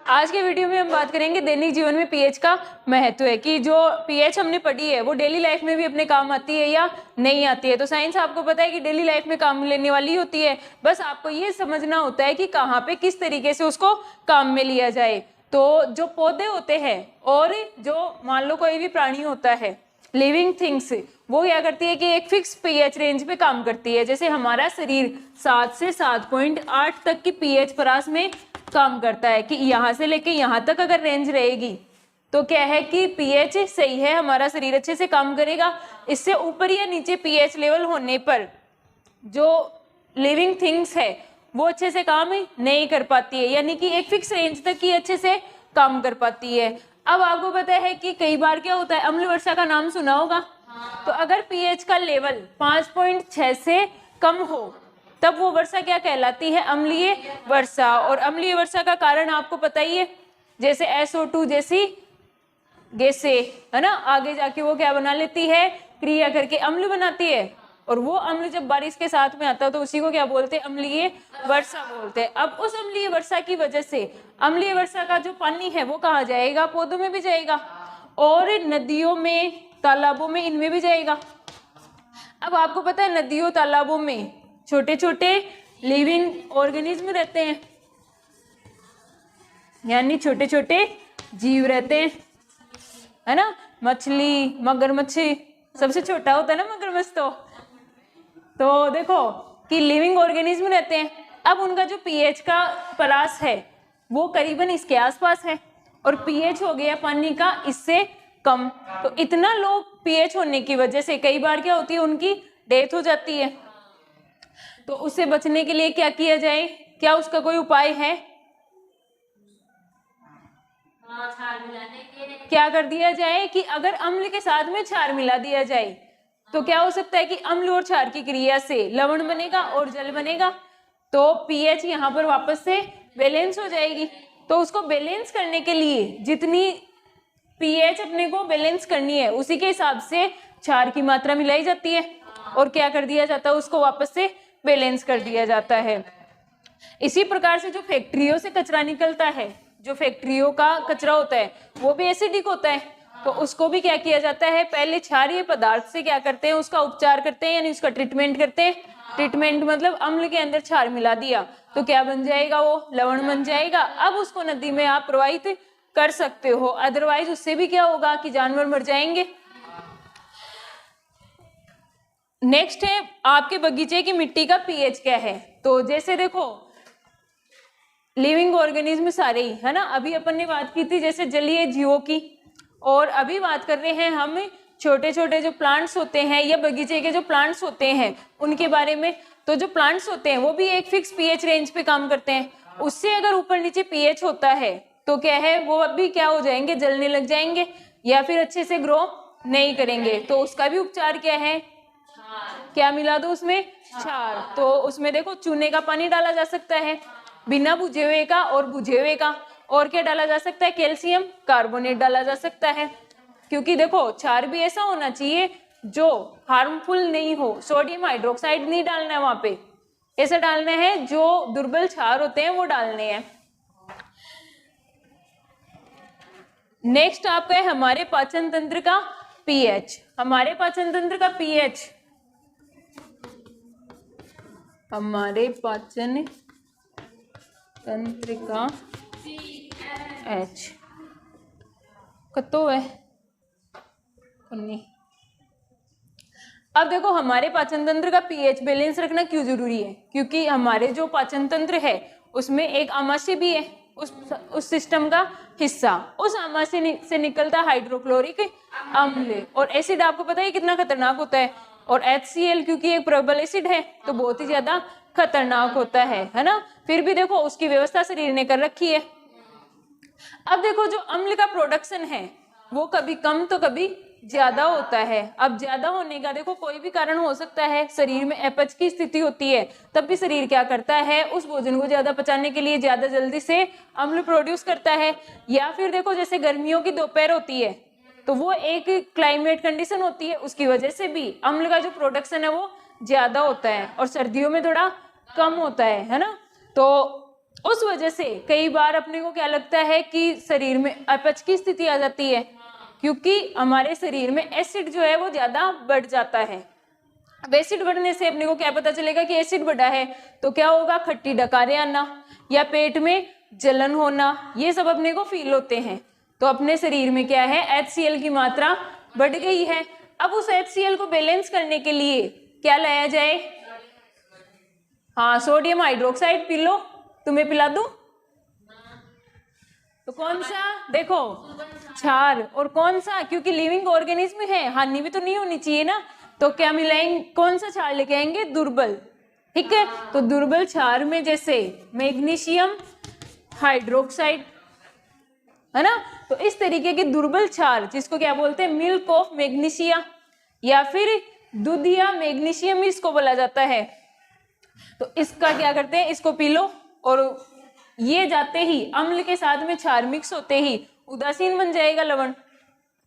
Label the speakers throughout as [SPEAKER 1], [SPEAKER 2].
[SPEAKER 1] आज के वीडियो में हम बात करेंगे दैनिक जीवन में पीएच का महत्व है कि जो पीएच हमने पढ़ी है वो डेली लाइफ में भी अपने काम आती है या नहीं आती है। तो साइंस आपको पता है कि डेली लाइफ में काम लेने वाली होती है, बस आपको ये समझना होता है कि कहाँ पे किस तरीके से उसको काम में लिया जाए। तो जो पौधे होते हैं और जो मान लो कोई भी प्राणी होता है, लिविंग थिंग्स, वो क्या करती है कि एक फिक्स पीएच रेंज पे काम करती है। जैसे हमारा शरीर 7 से 7.8 तक की पीएच परास में काम करता है कि यहाँ से लेके यहाँ तक अगर रेंज रहेगी तो क्या है कि पीएच सही है, हमारा शरीर अच्छे से काम करेगा। इससे ऊपर या नीचे पीएच लेवल होने पर जो लिविंग थिंग्स है वो अच्छे से काम नहीं कर पाती है, यानी कि एक फिक्स रेंज तक ही अच्छे से काम कर पाती है। अब आपको पता है कि कई बार क्या होता है, अम्ल वर्षा का नाम सुना होगा। तो अगर पीएच का लेवल 5.6 से कम हो तब वो वर्षा क्या कहलाती है, अम्लीय वर्षा। और अम्लीय वर्षा का कारण आपको पता ही है, जैसे SO2 जैसी गैसें है ना, आगे जाके वो क्या बना लेती है, क्रिया करके अम्ल बनाती है। और वो अम्ल जब बारिश के साथ में आता है तो उसी को क्या बोलते हैं, अम्लीय वर्षा बोलते हैं। अब उस अम्लीय वर्षा की वजह से अम्लीय वर्षा का जो पानी है वो कहाँ जाएगा, पौधों में भी जाएगा और नदियों में, तालाबों में, इनमें भी जाएगा। अब आपको पता है नदियों तालाबों में छोटे छोटे लिविंग ऑर्गेनिज्म रहते हैं, यानी छोटे छोटे जीव रहते हैं, है ना। मछली, मगरमच्छ सबसे छोटा होता है ना मगरमच्छ। तो देखो कि लिविंग ऑर्गेनिज्म रहते हैं। अब उनका जो पीएच का परास है वो करीबन इसके आसपास है और पीएच हो गया पानी का इससे कम। तो इतना लो पीएच होने की वजह से कई बार क्या होती है, उनकी डेथ हो जाती है। तो उससे बचने के लिए क्या किया जाए, क्या उसका कोई उपाय है? क्या कर दिया जाए कि अगर अम्ल के साथ में क्षार मिला दिया जाए तो क्या हो सकता है कि अम्ल और क्षार की क्रिया से लवण बनेगा और जल बनेगा। तो पीएच यहाँ पर वापस से बैलेंस हो जाएगी। तो उसको बैलेंस करने के लिए जितनी पीएच अपने को बैलेंस करनी है उसी के हिसाब से क्षार की मात्रा मिलाई जाती है और क्या कर दिया जाता है, उसको वापस से बैलेंस कर दिया जाता है। इसी प्रकार से जो फैक्ट्रियों से कचरा निकलता है, जो फैक्ट्रियों का कचरा होता है वो भी एसिडिक होता है। तो उसको भी क्या किया जाता है, पहले क्षारीय पदार्थ से क्या करते हैं, उसका उपचार करते हैं, यानी उसका ट्रीटमेंट करते हैं। ट्रीटमेंट मतलब अम्ल के अंदर क्षार मिला दिया तो क्या बन जाएगा, वो लवण बन जाएगा। अब उसको नदी में आप प्रवाहित कर सकते हो, अदरवाइज उससे भी क्या होगा कि जानवर मर जाएंगे। नेक्स्ट है आपके बगीचे की मिट्टी का पीएच क्या है। तो जैसे देखो लिविंग ऑर्गेनिज्म सारे ही है ना, अभी अपन ने बात की थी जैसे जलीय जीवों की, और अभी बात कर रहे हैं हम छोटे छोटे जो प्लांट्स होते हैं या बगीचे के जो प्लांट्स होते हैं उनके बारे में। तो जो प्लांट्स होते हैं वो भी एक फिक्स पीएच रेंज पे काम करते हैं। उससे अगर ऊपर नीचे पीएच होता है तो क्या है, वो अभी क्या हो जाएंगे, जलने लग जाएंगे या फिर अच्छे से ग्रो नहीं करेंगे। तो उसका भी उपचार क्या है, क्या मिला दो उसमें, क्षार। तो उसमें देखो चूने का पानी डाला जा सकता है, बिना बुझे हुए का और बुझे हुए का, और क्या डाला जा सकता है, कैल्शियम कार्बोनेट डाला जा सकता है। क्योंकि देखो क्षार भी ऐसा होना चाहिए जो हार्मफुल नहीं हो, सोडियम हाइड्रोक्साइड नहीं डालना है वहां पे, ऐसा डालना है जो दुर्बल क्षार होते हैं वो डालने हैं। नेक्स्ट आपका है हमारे पाचन तंत्र का पीएच। हमारे पाचन तंत्र का पीएच, हमारे पाचन तंत्र का एच कतो है उन्नी। अब देखो हमारे पाचन तंत्र का पीएच बैलेंस रखना क्यों जरूरी है, क्योंकि हमारे जो पाचन तंत्र है उसमें एक आमाशय भी है, उस सिस्टम का हिस्सा। उस आमाशय से निकलता हाइड्रोक्लोरिक अम्ल और एसिड आपको पता है कितना खतरनाक होता है। और HCl क्योंकि एक प्रबल एसिड है तो बहुत ही ज्यादा खतरनाक होता है ना। फिर भी देखो उसकी व्यवस्था शरीर ने कर रखी है। अब देखो जो अम्ल का प्रोडक्शन है वो कभी कम तो कभी ज्यादा होता है। अब ज्यादा होने का देखो कोई भी कारण हो सकता है, शरीर में अपच की स्थिति होती है तब भी शरीर क्या करता है, उस भोजन को ज्यादा पचाने के लिए ज्यादा जल्दी से अम्ल प्रोड्यूस करता है। या फिर देखो जैसे गर्मियों की दोपहर होती है तो वो एक क्लाइमेट कंडीशन होती है, उसकी वजह से भी अम्ल का जो प्रोडक्शन है वो ज्यादा होता है और सर्दियों में थोड़ा कम होता है ना। तो उस वजह से कई बार अपने को क्या लगता है कि शरीर में अपच की स्थिति आ जाती है, क्योंकि हमारे शरीर में एसिड जो है वो ज्यादा बढ़ जाता है। अब एसिड बढ़ने से अपने को क्या पता चलेगा कि एसिड बढ़ा है, तो क्या होगा, खट्टी डकारें आना या पेट में जलन होना, ये सब अपने को फील होते हैं। तो अपने शरीर में क्या है, HCl की मात्रा बढ़ गई है। अब उस HCl को बैलेंस करने के लिए क्या लाया जाए, हाँ सोडियम हाइड्रोक्साइड पी लो, तुम्हें पिला दूं? तो कौन सा, देखो क्षार, और कौन सा, क्योंकि लिविंग ऑर्गेनिज्म है, हानि भी तो नहीं होनी चाहिए ना, तो क्या मिलाएंगे, कौन सा क्षार लेके आएंगे, दुर्बल। ठीक है, तो दुर्बल क्षार में जैसे मैग्नीशियम हाइड्रोक्साइड, है ना, तो इस तरीके के दुर्बल क्षार जिसको क्या बोलते हैं, मिल्क ऑफ मैग्नीशिया, या फिर दूधिया मैग्नीशियम इसको बोला जाता है। तो इसका क्या करते हैं, इसको पी लो, और ये जाते ही अम्ल के साथ में क्षार मिक्स होते ही उदासीन बन जाएगा लवण।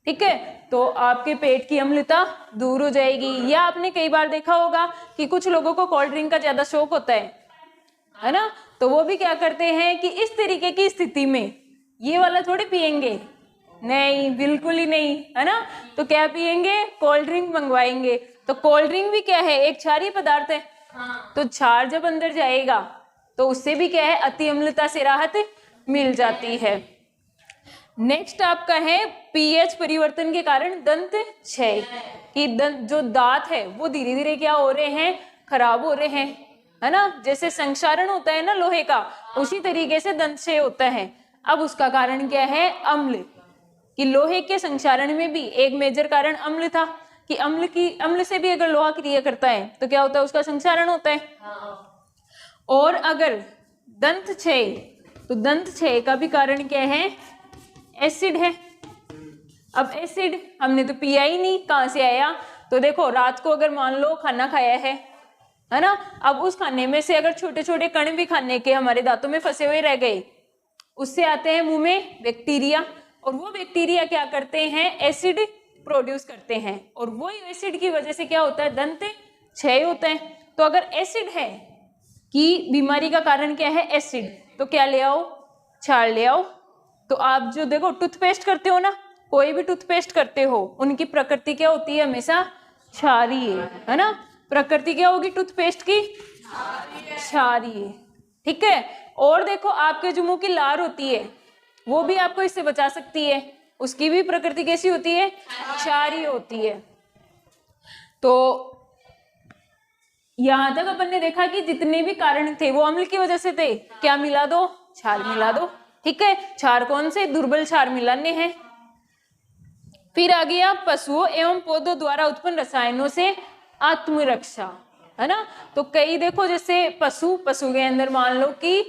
[SPEAKER 1] ठीक है, तो आपके पेट की अम्लता दूर हो जाएगी। या आपने कई बार देखा होगा कि कुछ लोगों को कोल्ड ड्रिंक का ज्यादा शौक होता है ना, तो वो भी क्या करते हैं कि इस तरीके की स्थिति में ये वाला थोड़ी पिएंगे, नहीं बिल्कुल ही नहीं, है ना, तो क्या पिएंगे, कोल्ड ड्रिंक मंगवाएंगे। तो कोल्ड ड्रिंक भी क्या है, एक क्षारीय पदार्थ है। तो क्षार जब अंदर जाएगा तो उससे भी क्या है, अति अम्लता से राहत मिल जाती है। नेक्स्ट आपका है पीएच परिवर्तन के कारण दंत क्षय, कि जो दांत है वो धीरे धीरे क्या हो रहे हैं, खराब हो रहे हैं, है ना, जैसे संक्षारण होता है ना लोहे का, उसी तरीके से दंत क्षय होता है। अब उसका कारण क्या है, अम्ल, कि लोहे के संक्षारण में भी एक मेजर कारण अम्ल था, कि अम्ल से भी अगर लोहा क्रिया करता है तो क्या होता है, उसका संक्षारण होता है। और अगर दंत क्षय, तो दंत क्षय का भी कारण क्या है, एसिड है। अब एसिड हमने तो पिया ही नहीं, कहाँ से आया, तो देखो रात को अगर मान लो खाना खाया है ना, अब उस खाने में से अगर छोटे छोटे कण भी खाने के हमारे दांतों में फंसे हुए रह गए, उससे आते हैं मुंह में बैक्टीरिया, और वो बैक्टीरिया क्या करते हैं, एसिड प्रोड्यूस करते हैं, और वही एसिड की वजह से क्या होता है, दंत क्षय होता है। तो अगर एसिड है, कि बीमारी का कारण क्या है, एसिड, तो क्या ले आओ, क्षार ले आओ। तो आप जो देखो टूथपेस्ट करते हो ना, कोई भी टूथपेस्ट करते हो, उनकी प्रकृति क्या होती है, हमेशा क्षारीय, है ना, प्रकृति क्या होगी टूथपेस्ट की, क्षारीय। ठीक है, और देखो आपके जो मुंह की लार होती है वो भी आपको इससे बचा सकती है, उसकी भी प्रकृति कैसी होती है, क्षारीय होती है। तो यहां तक अपन ने देखा कि जितने भी कारण थे वो अम्ल की वजह से थे, क्या मिला दो, क्षार मिला दो। ठीक है, क्षार कौन से, दुर्बल क्षार मिलाने हैं। फिर आ गया पशुओं एवं पौधों द्वारा उत्पन्न रसायनों से आत्मरक्षा, है ना, तो कई देखो जैसे पशु के अंदर मान लो कि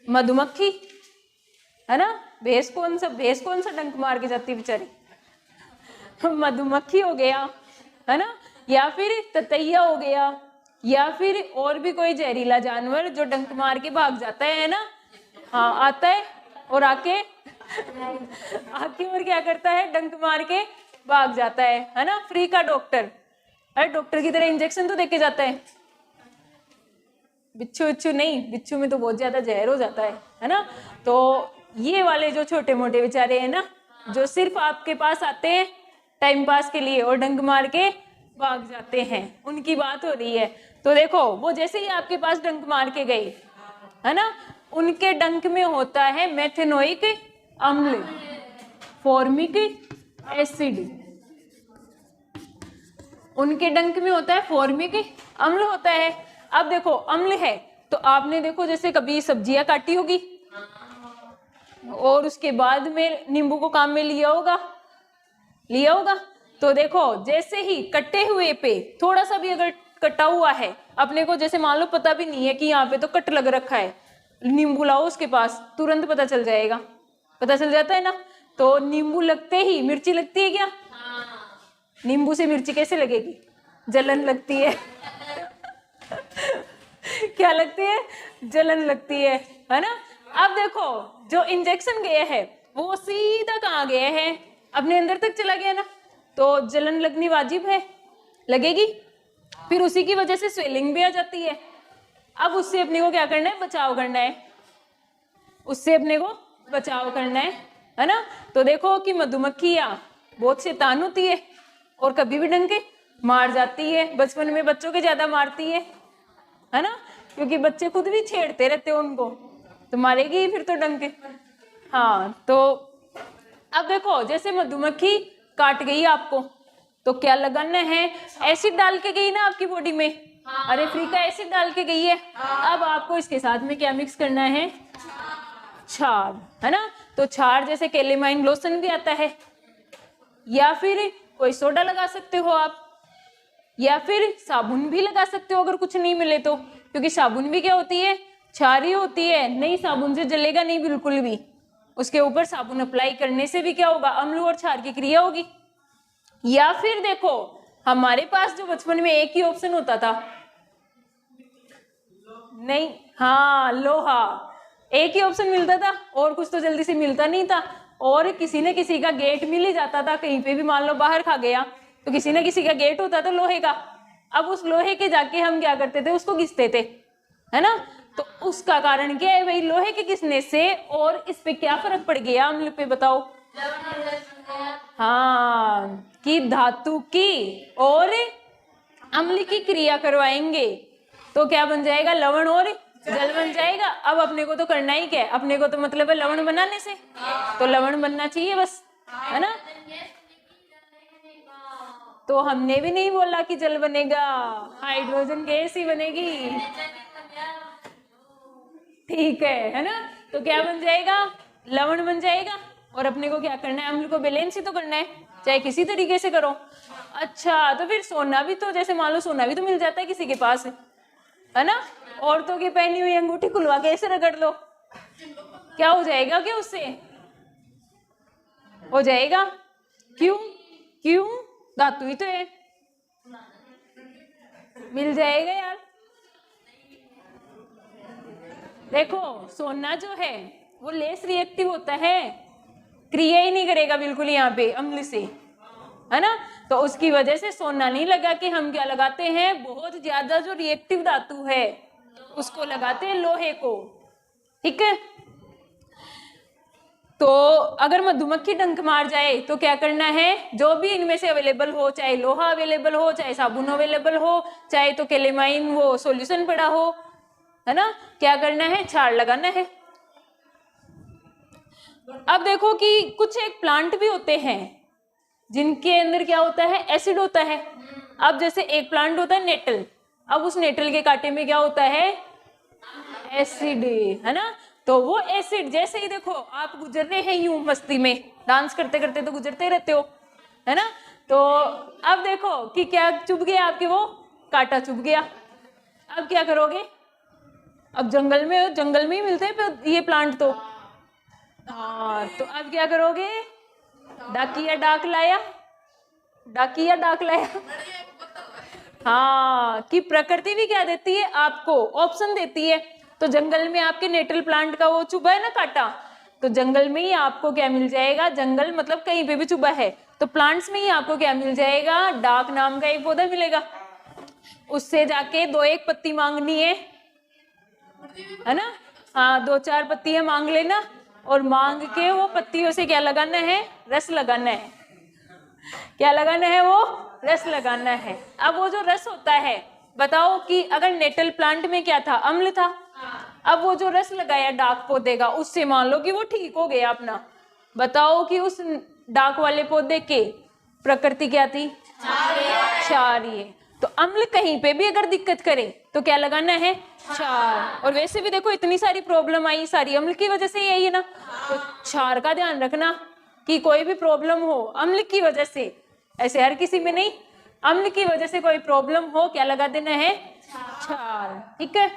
[SPEAKER 1] मधुमक्खी, है ना, भैंस कौन सा डंक मार के जाती बेचारी, मधुमक्खी हो गया, है ना, या फिर ततैया हो गया, या फिर और भी कोई जहरीला जानवर जो डंक मार के भाग जाता है ना, हाँ आता है और आके और क्या करता है, डंक मार के भाग जाता है ना, फ्री का डॉक्टर, अरे डॉक्टर की तरह इंजेक्शन तो देके जाता है। बिच्छू नहीं, बिच्छू में तो बहुत ज्यादा जहर हो जाता है ना। तो ये वाले जो छोटे मोटे बेचारे हैं ना, जो सिर्फ आपके पास आते हैं टाइम पास के लिए और डंक मार के भाग जाते हैं, उनकी बात हो रही है। तो देखो वो जैसे ही आपके पास डंक मार के गए, है ना, उनके डंक में होता है मेथेनोइक अम्ल, फॉर्मिक एसिड, उनके डंक में होता है फॉर्मिक अम्ल होता है। अब देखो अम्ल है तो आपने देखो जैसे कभी सब्जियां काटी होगी और उसके बाद में नींबू को काम में लिया होगा। तो देखो जैसे ही कटे हुए पे थोड़ा सा भी अगर कटा हुआ है, अपने को जैसे मान लो पता भी नहीं है कि यहाँ पे तो कट लग रखा है, नींबू लाओ उसके पास, तुरंत पता चल जाएगा, पता चल जाता है ना। तो नींबू लगते ही मिर्ची लगती है क्या? नींबू से मिर्ची कैसे लगेगी? जलन लगती है क्या लगती है? जलन लगती है ना। अब देखो जो इंजेक्शन गया है वो सीधा कहाँ गया है? अपने अंदर तक चला गया ना, तो जलन लगनी वाजिब है, लगेगी। फिर उसी की वजह से स्वेलिंग भी आ जाती है अब उससे अपने को क्या करना है, बचाव करना है, उससे अपने को बचाव करना है ना। तो देखो कि मधुमक्खियां बहुत शैतान होती है और कभी भी डंके मार जाती है, बचपन में बच्चों के ज्यादा मारती है ना, क्योंकि बच्चे खुद भी छेड़ते रहते हैं उनको, तो मारेगी ही फिर तो डंके। हाँ, तो अब देखो जैसे मधुमक्खी काट गई आपको तो क्या लगाना है, एसिड डाल के गई ना आपकी बॉडी में, अरे फ्री का एसिड डाल के गई है। अब आपको इसके साथ में क्या मिक्स करना है, क्षार, है ना। तो क्षार जैसे कैलेमाइन लोशन भी आता है, या फिर कोई सोडा लगा सकते हो आप, या फिर साबुन भी लगा सकते हो अगर कुछ नहीं मिले तो, क्योंकि साबुन भी क्या होती है, क्षार ही होती है, नहीं साबुन से जलेगा नहीं बिल्कुल भी, उसके ऊपर साबुन अप्लाई करने से भी क्या होगा, अम्ल और क्षार की क्रिया होगी। या फिर देखो हमारे पास जो बचपन में एक ही ऑप्शन होता था, नहीं, हाँ लोहा, एक ही ऑप्शन मिलता था और कुछ तो जल्दी से मिलता नहीं था, और किसी न किसी का गेट मिल ही जाता था, कहीं पे भी मान लो बाहर खा गया तो किसी न किसी का गेट होता था लोहे का। अब उस लोहे के जाके हम क्या करते थे, उसको घिसते थे, है ना। तो उसका कारण क्या है भाई, लोहे के घिसने से, और इस पे क्या फर्क पड़ गया अम्ल पे, बताओ। हाँ, कि धातु की और अम्ल की क्रिया करवाएंगे तो क्या बन जाएगा, लवण और जल बन जाएगा। अब अपने को तो करना ही क्या है, अपने को तो मतलब है लवण बनाने से, तो लवण बनना चाहिए बस, है ना। तो हमने भी नहीं बोला कि जल बनेगा, हाइड्रोजन गैस ही बनेगी, ठीक है ना। तो क्या बन जाएगा, लवण बन जाएगा, और अपने को क्या करना है, अम्ल को बैलेंस ही तो करना है, चाहे किसी तरीके से करो। अच्छा, तो फिर सोना भी तो, जैसे मान लो सोना भी तो मिल जाता है किसी के पास, है ना, औरतों की पहनी हुई अंगूठी खुलवा के ऐसे रगड़ लो, क्या हो जाएगा, क्या उससे हो जाएगा, क्यों क्यों, धातु ही तो है, मिल जाएगा यार। देखो सोना जो है वो लेस रिएक्टिव होता है, क्रिया ही नहीं करेगा बिल्कुल यहाँ पे अम्ल से, है ना। तो उसकी वजह से सोना नहीं लगा के हम क्या लगाते हैं, बहुत ज्यादा जो रिएक्टिव धातु है उसको लगाते हैं, लोहे को, ठीक है। तो अगर मधुमक्खी डंक मार जाए तो क्या करना है, जो भी इनमें से अवेलेबल हो, चाहे लोहा अवेलेबल हो, चाहे साबुन अवेलेबल हो, चाहे तो कैलेमाइन वो सॉल्यूशन पड़ा हो, है ना, क्या करना है, क्षार लगाना है। अब देखो कि कुछ एक प्लांट भी होते हैं जिनके अंदर क्या होता है, एसिड होता है। अब जैसे एक प्लांट होता है नेटल, अब उस नेटल के कांटे में क्या होता है, एसिड, है ना। तो वो एसिड जैसे ही देखो आप गुजर रहे हैं यूं मस्ती में, डांस करते करते तो गुजरते रहते हो, है ना। तो अब देखो कि क्या चुभ गया आपके, वो कांटा चुभ गया, अब क्या करोगे, अब जंगल में ही मिलते हैं ये प्लांट तो, हाँ, तो अब क्या करोगे, डाकिया डाक लाया, डाकिया डाक लाया, हाँ, कि प्रकृति भी क्या देती है आपको, ऑप्शन देती है। तो जंगल में आपके नेटल प्लांट का वो चुभा है ना कांटा, तो जंगल में ही आपको क्या मिल जाएगा, जंगल मतलब कहीं पे भी चुभा है तो प्लांट्स में ही आपको क्या मिल जाएगा, डाक नाम का एक पौधा मिलेगा, उससे जाके 2-1 पत्ती मांगनी है ना, हाँ 2-4 पत्तियां मांग लेना, और मांग के वो पत्तियों से क्या लगाना है, रस लगाना है, क्या लगाना है, वो रस लगाना है। अब वो जो रस होता है, बताओ कि अगर नेटल प्लांट में क्या था, अम्ल था, अब वो जो रस लगाया डाक पौधे का, उससे मान लो कि वो ठीक हो गया अपना, बताओ कि उस डाक वाले पौधे के प्रकृति क्या थी, क्षारीय। तो अम्ल कहीं पे भी अगर दिक्कत करे तो क्या लगाना है, क्षार। और वैसे भी देखो इतनी सारी प्रॉब्लम आई, सारी अम्ल की वजह से ही आई है ना, तो क्षार का ध्यान रखना कि कोई भी प्रॉब्लम हो अम्ल की वजह से, ऐसे हर किसी में नहीं, अम्ल की वजह से कोई प्रॉब्लम हो क्या लगा देना है, क्षार, ठीक है।